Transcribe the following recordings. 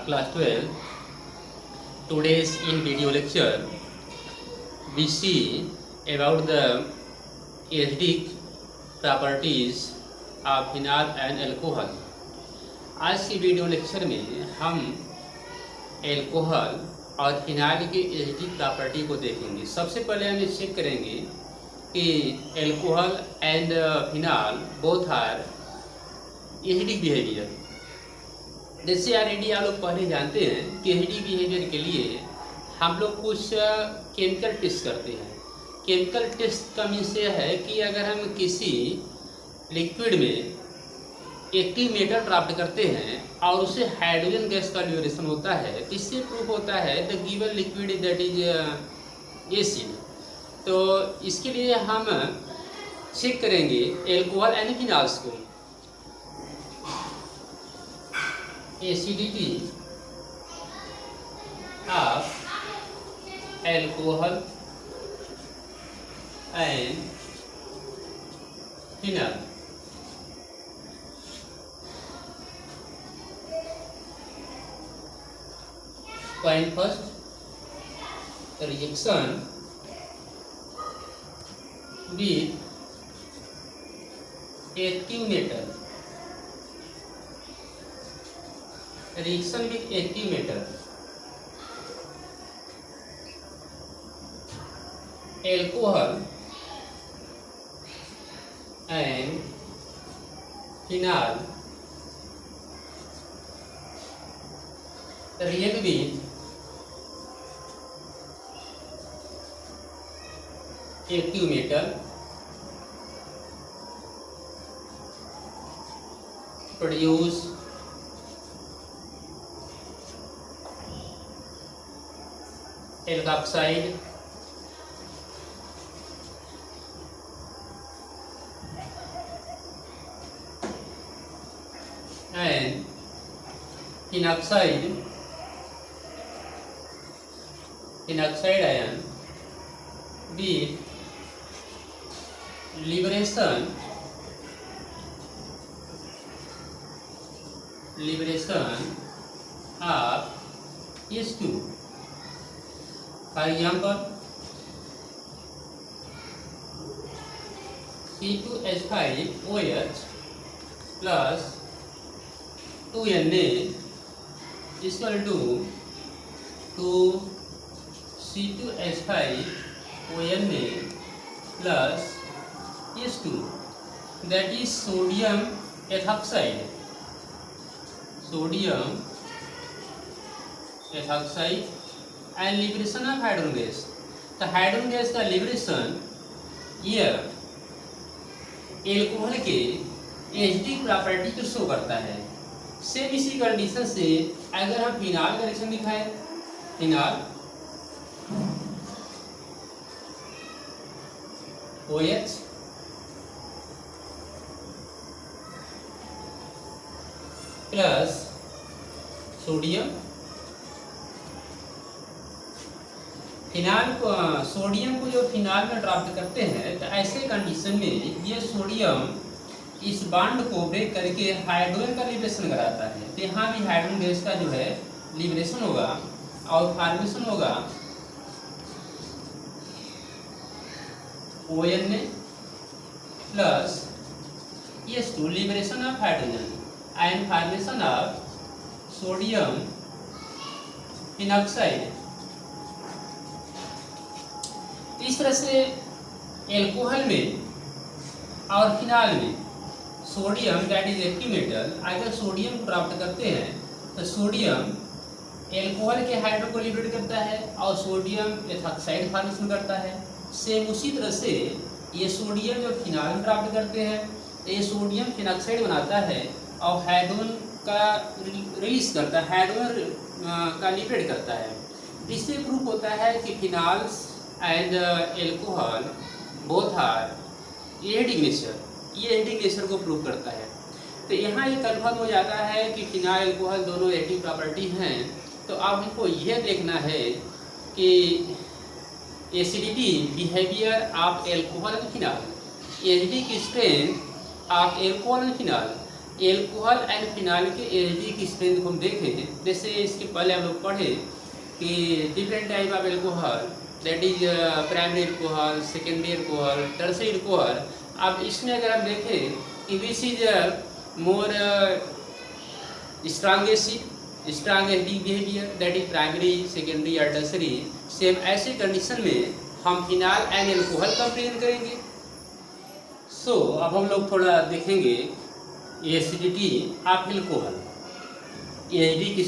class 12. Today's in video lecture we see about the acidic properties of phenol and alcohol. आज की video lecture में हम alcohol और phenyl की acidic property को देखेंगे। सबसे पहले हम चेक करेंगे कि alcohol and phenol both are acidic behaviour. जैसे ऑलरेडी आप लोग पहले जानते हैं कि एसिडिक बिहेवियर के लिए हम लोग कुछ केमिकल टेस्ट करते हैं। केमिकल टेस्ट का मीन्स यह है कि अगर हम किसी लिक्विड में एक्टिव मेटल प्राप्त करते हैं और उसे हाइड्रोजन गैस का लिबरेशन होता है, इससे प्रूफ होता है the given liquid that is acid. तो इसके लिए हम चेक करेंगे एल्कोहल एंड फिनाइल्स को। Acidity of alcohol and phenyl. Point first, the reaction with active metal. Reaction with active metal. Alcohol and phenol react with active metal, produce alkoxide and phenoxide ion with liberation of H2. For example, C2H5OH plus 2Na is equal to 2C2H5ONa plus H2, that is sodium ethoxide. And liberation of hydrogen gas. तो hydrogen gas का liberation यह alcohol के acidic property को show करता है। Same इसी condition से अगर हम फिनाइल का रिएक्शन दिखाएं, phenyl OH plus sodium, phenyl को सोडियम को जो फिनाइल में प्राप्त करते हैं, तो ऐसे कंडीशन में ये सोडियम इस बॉन्ड को ब्रेक करके हाइड्रोजन का लिबरेशन कराता है। तो यहाँ भी हाइड्रोजन गैस का जो है लिबरेशन होगा और फॉर्मेशन होगा ONA plus H2, liberation of hydrogen and formation of sodium phenoxide। इस तरह से एल्कोहल में और फिनाइल में sodium that is active metal, अगर सोडियम को प्राप्त करते हैं तो सोडियम एल्कोहल के हाइड्रो को लिबरेट करता है और सोडियम एथॉक्साइड फॉर्मेशन करता है। सेम उसी तरह से ये सोडियम जो फिनाइल में प्राप्त करते हैं तो ये सोडियम फिनॉक्साइड बनाता है और हाइड्रोजन का रिलीज करता है, हाइड्रोजन का लिबरेट करता है। इससे प्रूफ होता है कि phenyls and alcohol both are acidic nature. ये एसिडिक नेचर को प्रूव करता है। तो यहाँ ये कन्फर्म हो जाता है कि फिनाइल एल्कोहल दोनों एसिडिक प्रॉपर्टी हैं। तो अब हमको यह देखना है कि acidity behaviour of alcohol and phenyl, acidic strength of alcohol and phenyl. Alcohol and phenyl के एसिडिक स्ट्रेंथ को हम देखें, जैसे इसके पहले हम लोग पढ़े कि different type of alcohol, that is primary alcohol, secondary alcohol, tertiary alcohol. अब इसमें अगर हम देखें कि which is more strong acidic behaviour, that is primary, secondary या टर्शियरी, सेम ऐसे कंडीशन में हम फिनाइल एंड एल्कोहल का प्रेजेंट करेंगे। सो अब हम लोग थोड़ा देखेंगे acidity of alcohol, acidic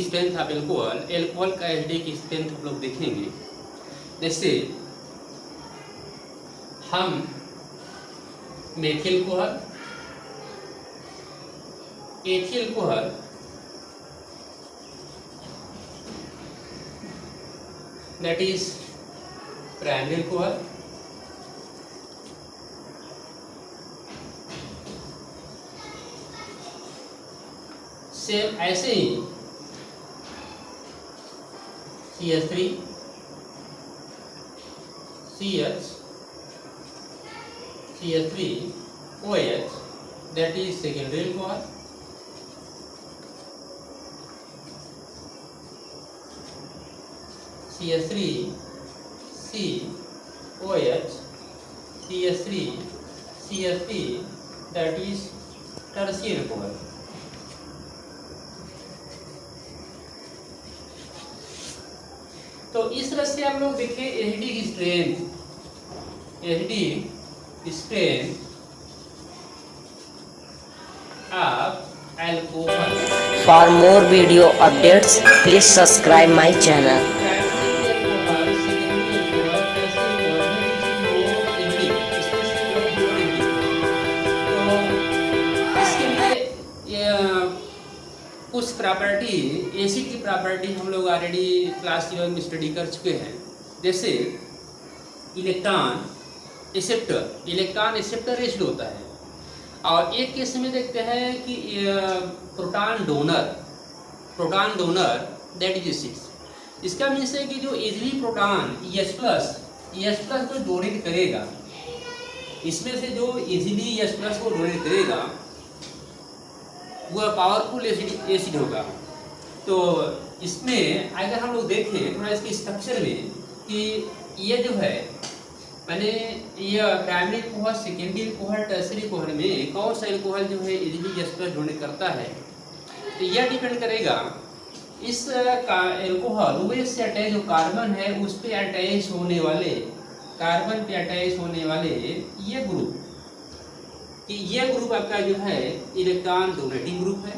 strength of alcohol का एसिडिक स्ट्रेंथ हम लोग देखेंगे। जैसे हम methyl alcohol, ethyl alcohol, that is primary alcohol, same ऐसे ही CH3, CH, CH3, OH, that is secondary alcohol, CH3, C, OH, CH3, CH3, that is tertiary alcohol. तो इस तरह से हम लोग देखें acidic strength of alcohol. For more video updates, please subscribe my channel. कुछ property, acid की property हम लोग ऑलरेडी क्लास 11 में स्टडी कर चुके हैं। जैसे इलेक्ट्रॉन एक्सेप्टर एसिड होता है, और एक केस में देखते हैं कि proton donor that is acid. इसका मीन्स है कि जो इजीली प्रोटॉन H+ को डोनेट करेगा, इसमें से जो इजीली H+ को डोनेट करेगा वह पावरफुल एसिड होगा। तो इसमें अगर हम लोग देखें थोड़ा इसके स्ट्रक्चर में कि ये जो है, मैंने ये primary alcohol, secondary alcohol, tertiary alcohol में कौन सा एल्कोहल जो है इजीली H+ डोनेट करता है, तो यह डिपेंड करेगा इस का एल्कोहल वो से अटैच जो कार्बन है उस पे अटैच होने वाले, कार्बन पे अटैच होने वाले ये ग्रुप, कि ये ग्रुप आपका जो है इलेक्ट्रॉन डोनेटिंग ग्रुप है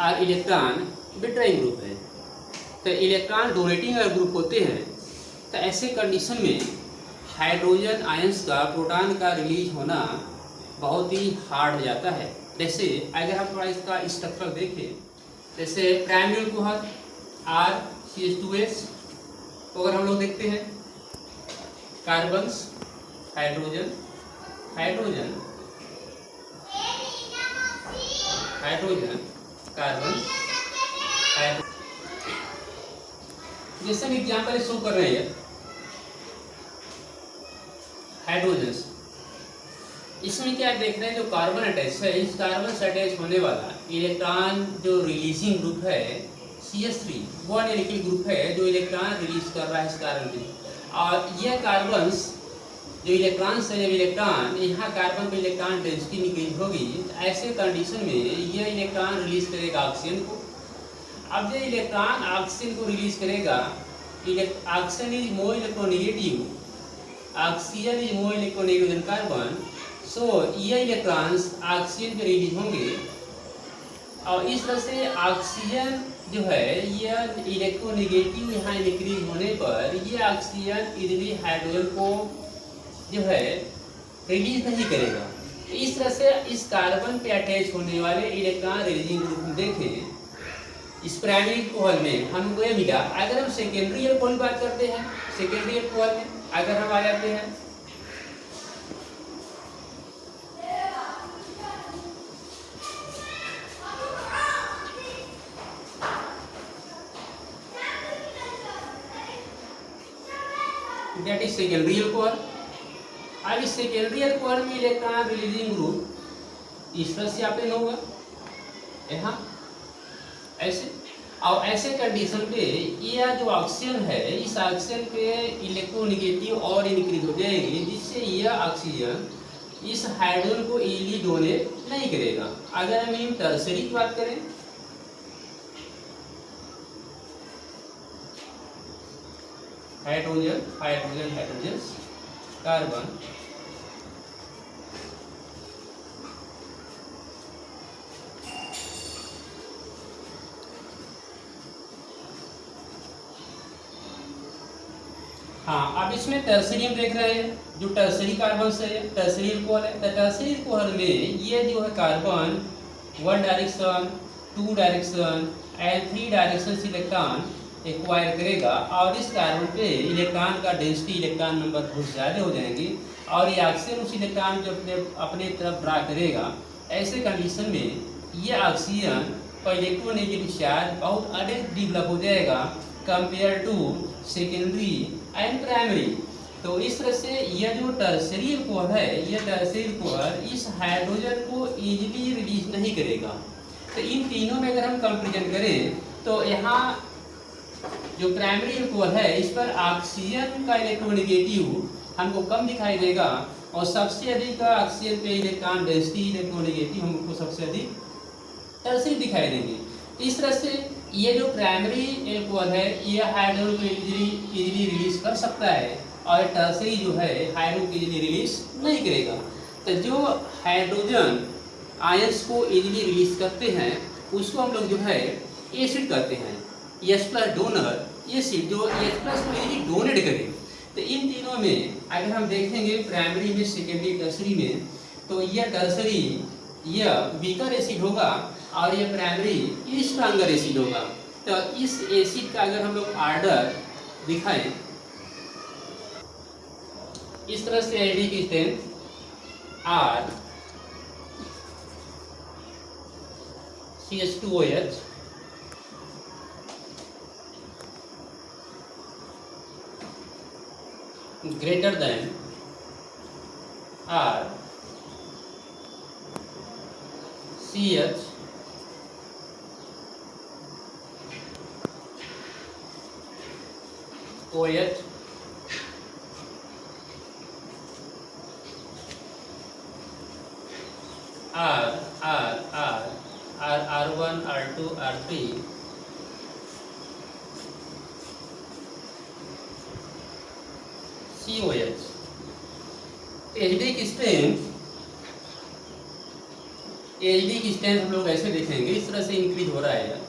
और इलेक्ट्रॉन विड्रॉइंग ग्रुप है। तो इलेक्ट्रॉन डोनेटिंग अगर ग्रुप होते हैं तो ऐसे कंडीशन में हाइड्रोजन आयंस का, प्रोटॉन का रिलीज होना बहुत ही हार्ड हो जाता है। जैसे अगर हम थोड़ा इसका स्ट्रक्चर देखें, जैसे प्राइमरी एल्कोहल RCH2S तो अगर हम लोग देखते हैं कार्बन्स, हाइड्रोजन, कार्बन, जैसे भी एग्जाम्पल शो कर रहे हैं हाइड्रोजन, इसमें क्या देख रहे हैं, जो कार्बन अटैच है, इस कार्बन से अटैच होने वाला इलेक्ट्रॉन जो रिलीजिंग ग्रुप है CH3, वो अनएलिकल ग्रुप है जो इलेक्ट्रॉन रिलीज कर रहा है इस कार्बन के, और यह कार्बन्स जो इलेक्ट्रॉन्स है, जब इलेक्ट्रॉन यहाँ कार्बन पे इलेक्ट्रॉन डेंसिटी इंक्रीज होगी, ऐसे कंडीशन में यह इलेक्ट्रॉन रिलीज करेगा ऑक्सीजन को। अब जो इलेक्ट्रॉन ऑक्सीजन को रिलीज करेगा, oxygen is more electronegative, oxygen is more electronegative than carbon, so ये इलेक्ट्रॉन्स ऑक्सीजन पे रिलीज होंगे, और इस तरह से ऑक्सीजन जो है यह इलेक्ट्रोनेगेटिव यहाँ इंक्रीज होने पर ये ऑक्सीजन इजीली हाइड्रोजन को जो है रिलीज नहीं करेगा। तो इस तरह से इस कार्बन पे अटैच होने वाले इलेक्ट्रॉन रिलीजिंग ग्रुप में देखें, इस प्राइमरी एल्कोहल में हमको ये मिला। अगर हम सेकेंडरी एल्कोहल की बात करते हैं, सेकेंडरी एल्कोहल में अगर हम आ जाते हैं दैट इज सेकेंडरी एल्कोहल। अब इस सेकेंडरी एल्कोहल में इलेक्ट्रॉन रिलीजिंग ग्रुप इस तरह से आपने होगा यहाँ ऐसे। और ऐसे कंडीशन पे यह जो ऑक्सीजन है, इस ऑक्सीजन पे इलेक्ट्रोनेगेटिव और इंक्रीज हो जाएगी, जिससे यह ऑक्सीजन इस हाइड्रोजन को इजीली डोनेट नहीं करेगा। अगर हम इन टर्सरी की बात करें, हाइड्रोजन हाइड्रोजन हाइड्रोजन कार्बन हाँ, अब इसमें टर्सरी हम देख रहे हैं, जो टर्सरी कार्बन से है, टर्सरी अल्कोहल है। तो टर्सरी अल्कोहल में ये जो है carbon 1 direction, 2 direction and 3 direction से इलेक्ट्रॉन एक्वायर करेगा, और इस कार्बन पे इलेक्ट्रॉन का डेंसिटी, इलेक्ट्रॉन नंबर बहुत ज़्यादा हो जाएंगे, और ये ऑक्सीजन उस इलेक्ट्रॉन जो अपने तरफ ड्रा करेगा। ऐसे कंडीशन में ये ऑक्सीजन का इलेक्ट्रोनेगेटिव चार्ज बहुत अधिक डेवलप हो जाएगा compare to secondary and primary. तो इस तरह से यह जो टर्सरी अल्कोहल है, यह टर्सरी अल्कोहल इस हाइड्रोजन को इजीली रिलीज नहीं करेगा। तो इन तीनों में अगर हम कंपेरिजन करें तो यहाँ जो प्राइमरी अल्कोहल है, इस पर ऑक्सीजन का इलेक्ट्रोनेगेटिव हमको कम दिखाई देगा, और सबसे अधिक ऑक्सीजन पे इलेक्ट्रॉन डेंसिटी, इलेक्ट्रोनेगेटिव हमको सबसे अधिक टर्सरी दिखाई देंगे। इस तरह से ये जो प्राइमरी अल्कोहल है, ये हाइड्रोजन को इजीली रिलीज कर सकता है, और टर्सरी जो है हाइड्रोजन को इजीली रिलीज नहीं करेगा। तो जो हाइड्रोजन आयंस को इजीली रिलीज करते हैं उसको हम लोग जो है एसिड कहते हैं। H+ डोनर एसिड, जो H+ को इजीली डोनेट करे। तो इन तीनों में अगर हम देखेंगे प्राइमरी में, सेकेंडरी, टर्सरी में, तो यह टर्सरी यह वीकर एसिड होगा, और ये प्राइमरी स्ट्रॉन्गर एसिड होगा। तो इस एसिड का अगर हम लोग ऑर्डर दिखाएं, इस तरह से एसिड की strength R CH2OH greater than R CH OH R1 R2 R3 COH। HD की स्ट्रेंथ हम लोग ऐसे देखेंगे, इस तरह से इंक्रीज हो रहा है,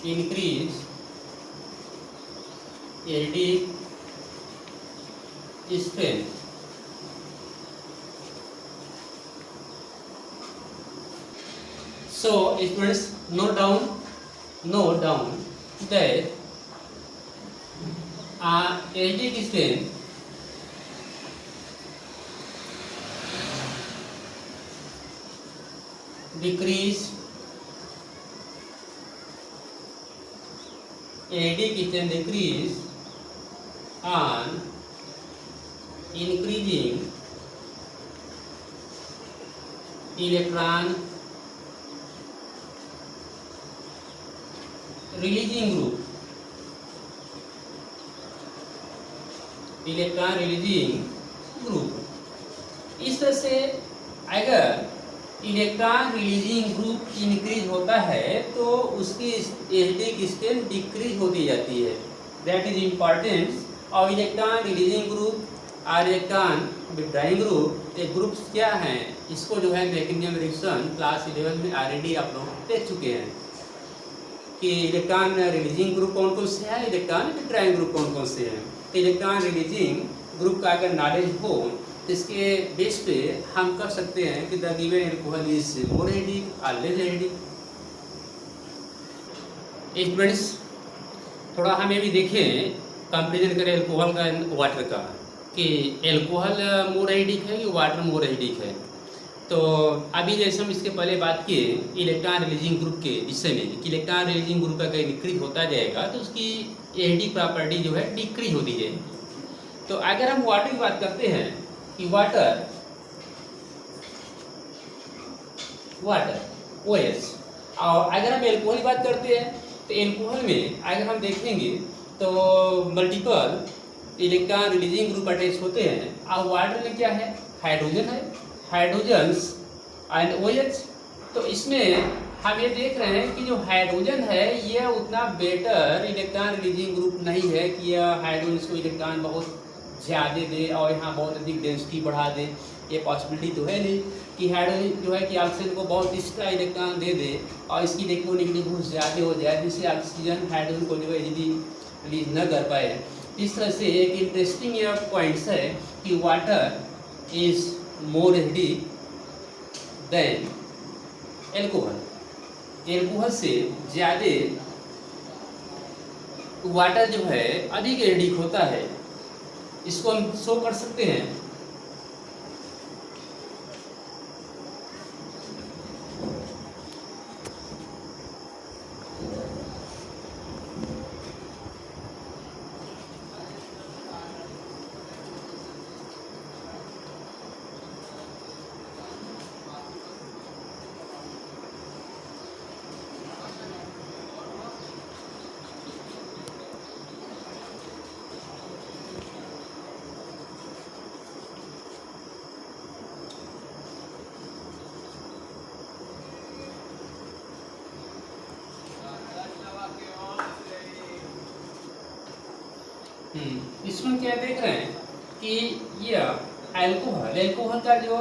increase HD strength. So students, note down that HD की स्ट्रेंथ डिक्रीज, एचडी की strength decrease on increasing electron releasing group, electron releasing group. इस तरह से अगर इलेक्ट्रॉन रिलीजिंग ग्रुप इंक्रीज होता है तो उसकी एचडी की स्ट्रेंथ डिक्रीज होती जाती है। That is importance of electron releasing group और इलेक्ट्रॉन विड्रॉइंग ग्रुप। ये ग्रुप्स क्या हैं, इसको जो है मैकेनिज्म रिएक्शन क्लास 11 में ऑलरेडी आप लोग देख चुके हैं कि इलेक्ट्रॉन रिलीजिंग ग्रुप कौन कौन से हैं, इलेक्ट्रॉन विड्रॉइंग ग्रुप कौन कौन से हैं। तो इलेक्ट्रॉन रिलीजिंग ग्रुप का अगर नॉलेज हो तो इसके बेस पे हम कर सकते हैं कि the given alcohol is more acidic और लेस एसिडिक। स्टूडेंट्स, थोड़ा हम ये भी देखें, कंपेरिजन करें अल्कोहल का वाटर का, कि अल्कोहल मोर एसिडिक है कि वाटर मोर एसिडिक है। तो अभी जैसे हम इसके पहले बात किए इलेक्ट्रॉन रिलीजिंग ग्रुप के विषय में कि इलेक्ट्रॉन रिलीजिंग ग्रुप का अगर डिक्रीज होता जाएगा तो उसकी एसिडिक प्रॉपर्टी जो है डिक्रीज होती जाएगी। तो अगर हम वाटर की बात करते हैं, कि वाटर OH। और अगर हम एल्कोहल की बात करते हैं तो एल्कोहल में अगर हम देखेंगे तो multiple electron releasing group attach होते हैं। और वाटर में क्या है, हाइड्रोजन है, हाइड्रोजन्स एंड OH। तो इसमें हम ये देख रहे हैं कि जो हाइड्रोजन है ये उतना बेटर इलेक्ट्रॉन रिलीजिंग ग्रुप नहीं है कि यह हाइड्रोजन को इलेक्ट्रॉन बहुत ज़्यादा दे और यहाँ बहुत अधिक डेंसिटी बढ़ा दे। ये पॉसिबिलिटी तो है नहीं कि हाइड्रोजन जो है कि ऑक्सीजन को बहुत एक्स्ट्रा इलेक्ट्रॉन दे दे और इसकी इलेक्ट्रोनेगेटिव बहुत ज़्यादा हो जाए जिससे ऑक्सीजन हाइड्रोजन को जो है इजीली रिलीज न कर पाए। इस तरह से एक इंटरेस्टिंग यह पॉइंट्स है कि water is more acidic then alcohol. Alcohol से ज़्यादा वाटर जो है अधिक एसिडिक होता है। इसको हम शो कर सकते हैं। इसमें क्या देख रहे हैं कि यह एल्कोहल का जो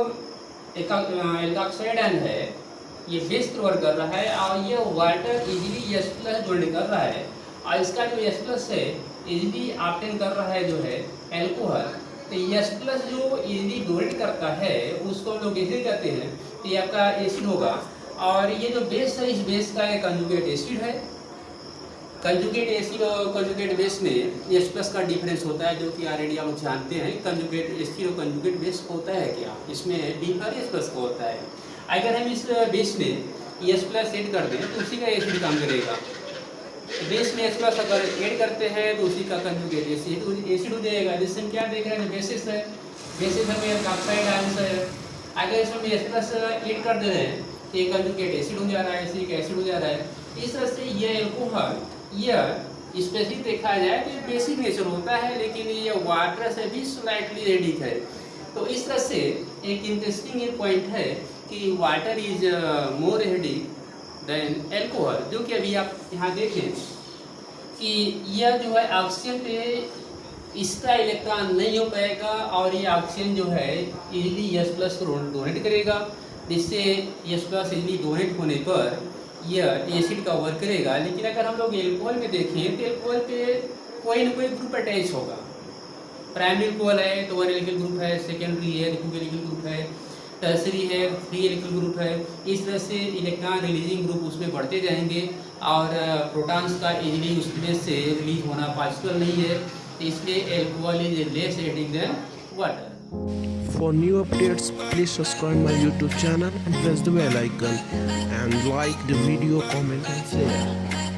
एल्कोक्साइड आयन है ये बेस कवर कर रहा है और ये वाटर इजीली H+ जोड़ने कर रहा है और इसका जो H+ है इजीली ऑब्टेन कर रहा है जो है एल्कोहल। तो H+ जो इजीली डोनेट करता है उसको हम लोग एसिड कहते हैं। तो ये आपका एसिड होगा। और ये जो बेस है इस बेस का एक कंजुगेट एसिड है। कंजुगेट एसिड और कंजुगेट बेस में H+ का डिफरेंस होता है जो कि ऑलरेडी हम जानते हैं। कंजुगेट एसिड और कंजुगेट बेस होता है क्या, इसमें डिफरेंस H+ का होता है। अगर हम इस बेस में H+ ऐड कर दें तो उसी का एसिड काम करेगा। बेस में H+ अगर ऐड करते हैं तो उसी का कंजुगेट एसिड हो जाएगा। जिससे हम क्या देख रहे हैं, बेसिस है, बेसिस हमें ऑक्साइड आयन है। अगर इसमें H+ ऐड कर दे रहे हैं तो ये कंजुगेट एसिड हो जा रहा है, एसिडिक एसिड हो जा रहा है। इस तरह से ये एल्कोहल यह स्पेशली देखा जाए तो ये बेसिक नेचर होता है, लेकिन ये वाटर से भी स्लाइटली एसिडिक है। तो इस तरह से एक इंटरेस्टिंग ये पॉइंट है कि water is more acidic then alcohol. जो कि अभी आप यहाँ देखें कि यह जो है ऑक्सीजन पे इसका इलेक्ट्रॉन नहीं हो पाएगा और ये ऑक्सीजन जो है इजीली H+ को डोनेट करेगा, जिससे H+ इजीली डोनेट होने पर यह एसिड का वर्क करेगा। लेकिन अगर हम लोग एल्कोहल में देखें तो एल्कोहल पे कोई ना कोई ग्रुप अटैच होगा। प्राइमरी एल्कोहल है तो 1 एल्किल ग्रुप है, सेकेंडरी है 2 एल्किल ग्रुप है, टर्सरी है 3 एल्किल ग्रुप है। इस तरह से इलेक्ट्रॉन रिलीजिंग ग्रुप उसमें बढ़ते जाएंगे और प्रोटॉन्स का इजीली उसमें से रिलीज होना पॉसिबल नहीं है। इसलिए alcohol is less acidic then water. For new updates, please subscribe my YouTube channel and press the bell icon and like the video, comment and share.